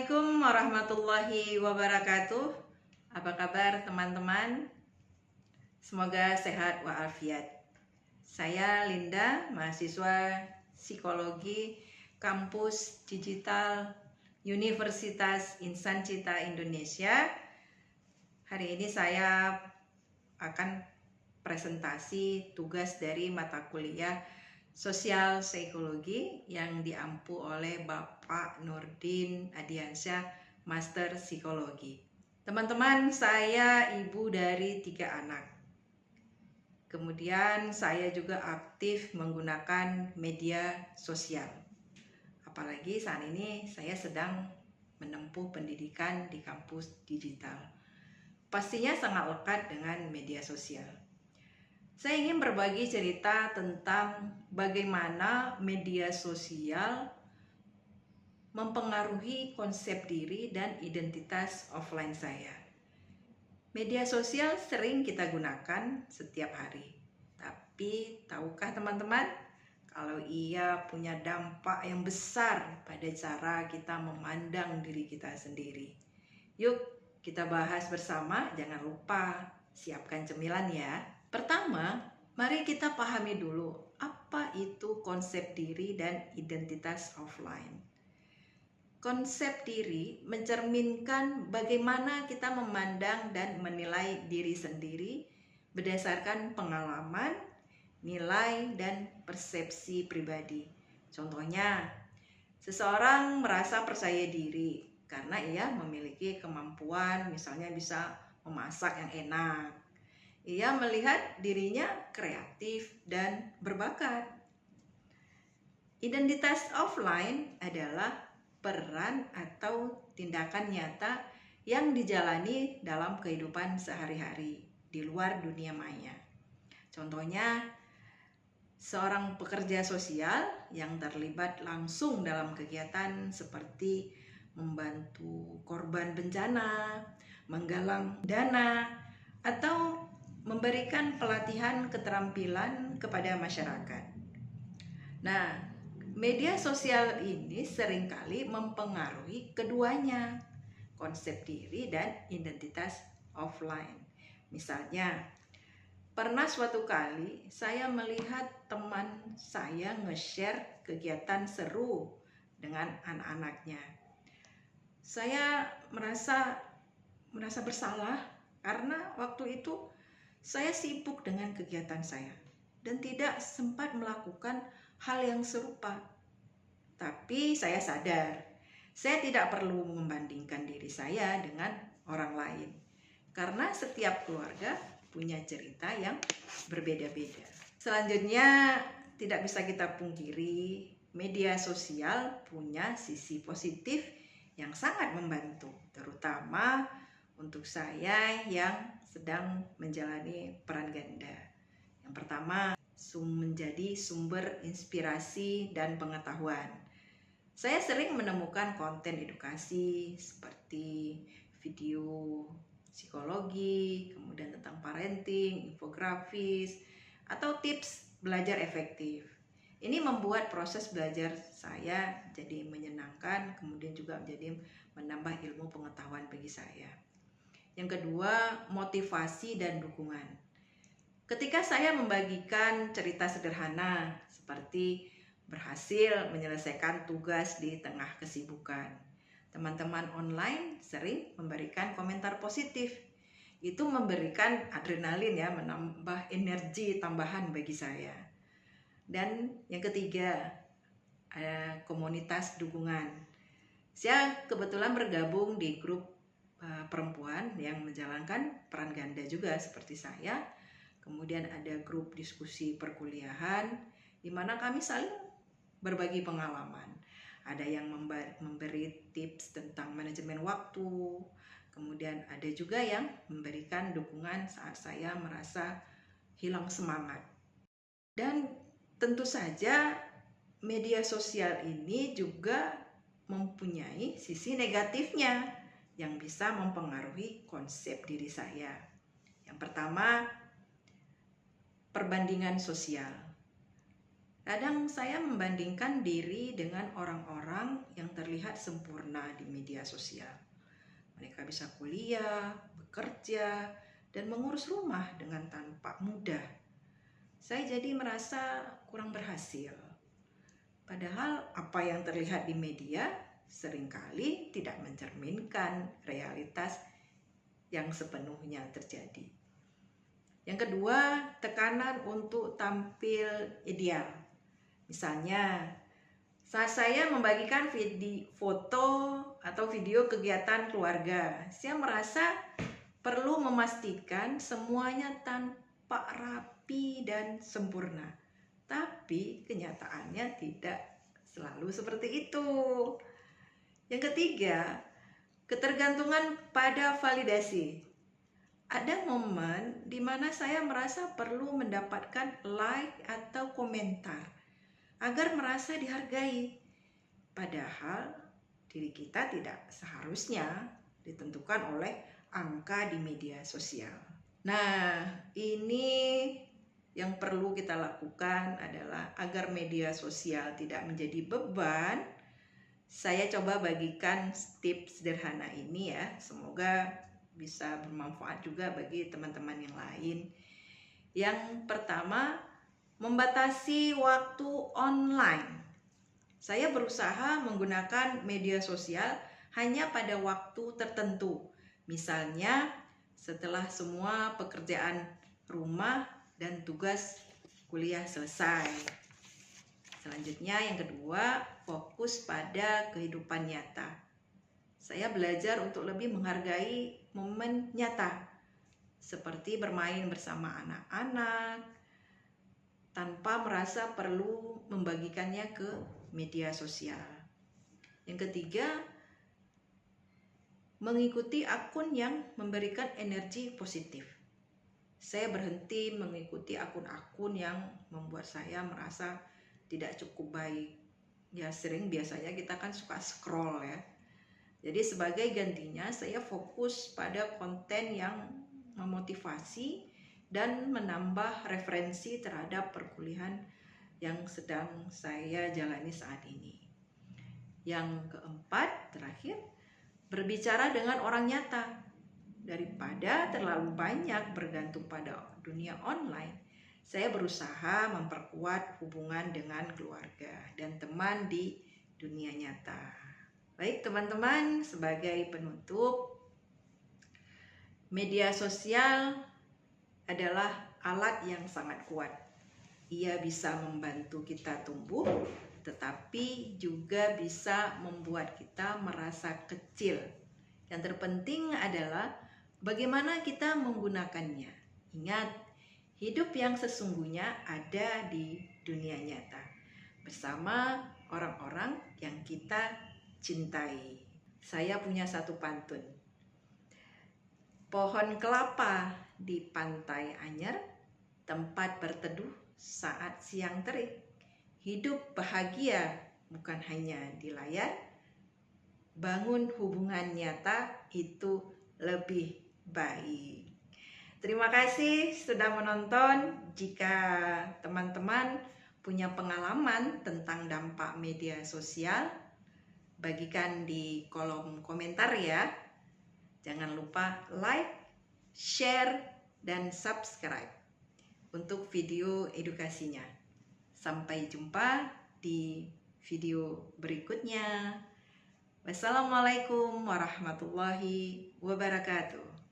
Assalamualaikum warahmatullahi wabarakatuh. Apa kabar teman-teman? Semoga sehat walafiat. Saya Linda, mahasiswa psikologi kampus digital Universitas Insan Cita Indonesia. Hari ini saya akan presentasi tugas dari mata kuliah Sosial Psikologi yang diampu oleh Bapak Nurdin Adiansyah, Master Psikologi. Teman-teman, saya ibu dari 3 anak. Kemudian saya juga aktif menggunakan media sosial. Apalagi saat ini saya sedang menempuh pendidikan di kampus digital. Pastinya sangat lekat dengan media sosial. Saya ingin berbagi cerita tentang bagaimana media sosial mempengaruhi konsep diri dan identitas offline saya. Media sosial sering kita gunakan setiap hari. Tapi tahukah teman-teman, kalau ia punya dampak yang besar pada cara kita memandang diri kita sendiri. Yuk kita bahas bersama, jangan lupa siapkan cemilan ya. Pertama, mari kita pahami dulu apa itu konsep diri dan identitas offline. Konsep diri mencerminkan bagaimana kita memandang dan menilai diri sendiri berdasarkan pengalaman, nilai, dan persepsi pribadi. Contohnya, seseorang merasa percaya diri karena ia memiliki kemampuan, misalnya bisa memasak yang enak. Ia melihat dirinya kreatif dan berbakat. Identitas offline adalah peran atau tindakan nyata yang dijalani dalam kehidupan sehari-hari di luar dunia maya. Contohnya, seorang pekerja sosial yang terlibat langsung dalam kegiatan seperti membantu korban bencana, menggalang dana, atau memberikan pelatihan keterampilan kepada masyarakat. Nah, media sosial ini seringkali mempengaruhi keduanya, konsep diri dan identitas offline. Misalnya, pernah suatu kali saya melihat teman saya nge-share kegiatan seru dengan anak-anaknya. Saya merasa bersalah karena waktu itu saya sibuk dengan kegiatan saya dan tidak sempat melakukan hal yang serupa. Tapi saya sadar, saya tidak perlu membandingkan diri saya dengan orang lain. Karena setiap keluarga punya cerita yang berbeda-beda. Selanjutnya, tidak bisa kita pungkiri, media sosial punya sisi positif yang sangat membantu, terutama untuk saya yang sedang menjalani peran ganda. Yang pertama, menjadi sumber inspirasi dan pengetahuan. Saya sering menemukan konten edukasi seperti video psikologi, kemudian tentang parenting, infografis, atau tips belajar efektif. Ini membuat proses belajar saya jadi menyenangkan, kemudian juga menjadi menambah ilmu pengetahuan bagi saya. Yang kedua, motivasi dan dukungan. Ketika saya membagikan cerita sederhana seperti berhasil menyelesaikan tugas di tengah kesibukan, teman-teman online sering memberikan komentar positif. Itu memberikan adrenalin ya, menambah energi tambahan bagi saya. Dan yang ketiga, komunitas dukungan. Saya kebetulan bergabung di grup perempuan yang menjalankan peran ganda juga seperti saya. Kemudian ada grup diskusi perkuliahan di mana kami saling berbagi pengalaman. Ada yang memberi tips tentang manajemen waktu. Kemudian ada juga yang memberikan dukungan saat saya merasa hilang semangat. Dan tentu saja media sosial ini juga mempunyai sisi negatifnya yang bisa mempengaruhi konsep diri saya. Yang pertama, perbandingan sosial. Kadang saya membandingkan diri dengan orang-orang yang terlihat sempurna di media sosial. Mereka bisa kuliah, bekerja, dan mengurus rumah dengan tampak mudah. Saya jadi merasa kurang berhasil. Padahal apa yang terlihat di media seringkali tidak mencerminkan realitas yang sepenuhnya terjadi. Yang kedua, tekanan untuk tampil ideal. Misalnya, saat saya membagikan foto atau video kegiatan keluarga, saya merasa perlu memastikan semuanya tampak rapi dan sempurna. Tapi kenyataannya tidak selalu seperti itu. Yang ketiga, ketergantungan pada validasi. Ada momen di mana saya merasa perlu mendapatkan like atau komentar agar merasa dihargai. Padahal diri kita tidak seharusnya ditentukan oleh angka di media sosial. Nah, ini yang perlu kita lakukan adalah agar media sosial tidak menjadi beban. Saya coba bagikan tips sederhana ini ya. Semoga bisa bermanfaat juga bagi teman-teman yang lain. Yang pertama, membatasi waktu online. Saya berusaha menggunakan media sosial hanya pada waktu tertentu. Misalnya setelah semua pekerjaan rumah dan tugas kuliah selesai. Selanjutnya yang kedua, fokus pada kehidupan nyata. Saya belajar untuk lebih menghargai momen nyata, seperti bermain bersama anak-anak, tanpa merasa perlu membagikannya ke media sosial. Yang ketiga, mengikuti akun yang memberikan energi positif. Saya berhenti mengikuti akun-akun yang membuat saya merasa tidak cukup baik. Ya biasanya kita kan suka scroll ya. Jadi sebagai gantinya saya fokus pada konten yang memotivasi dan menambah referensi terhadap perkuliahan yang sedang saya jalani saat ini. Yang keempat, terakhir, berbicara dengan orang nyata. Daripada terlalu banyak bergantung pada dunia online, saya berusaha memperkuat hubungan dengan keluarga dan teman di dunia nyata. Baik teman-teman, sebagai penutup, media sosial adalah alat yang sangat kuat. Ia bisa membantu kita tumbuh, tetapi juga bisa membuat kita merasa kecil. Yang terpenting adalah bagaimana kita menggunakannya. Ingat, hidup yang sesungguhnya ada di dunia nyata, bersama orang-orang yang kita cintai. Saya punya satu pantun. Pohon kelapa di pantai Anyer, tempat berteduh saat siang terik. Hidup bahagia bukan hanya di layar. Bangun hubungan nyata itu lebih baik. Terima kasih sudah menonton. Jika teman-teman punya pengalaman tentang dampak media sosial, bagikan di kolom komentar ya. Jangan lupa like, share, dan subscribe untuk video edukasinya. Sampai jumpa di video berikutnya. Wassalamualaikum warahmatullahi wabarakatuh.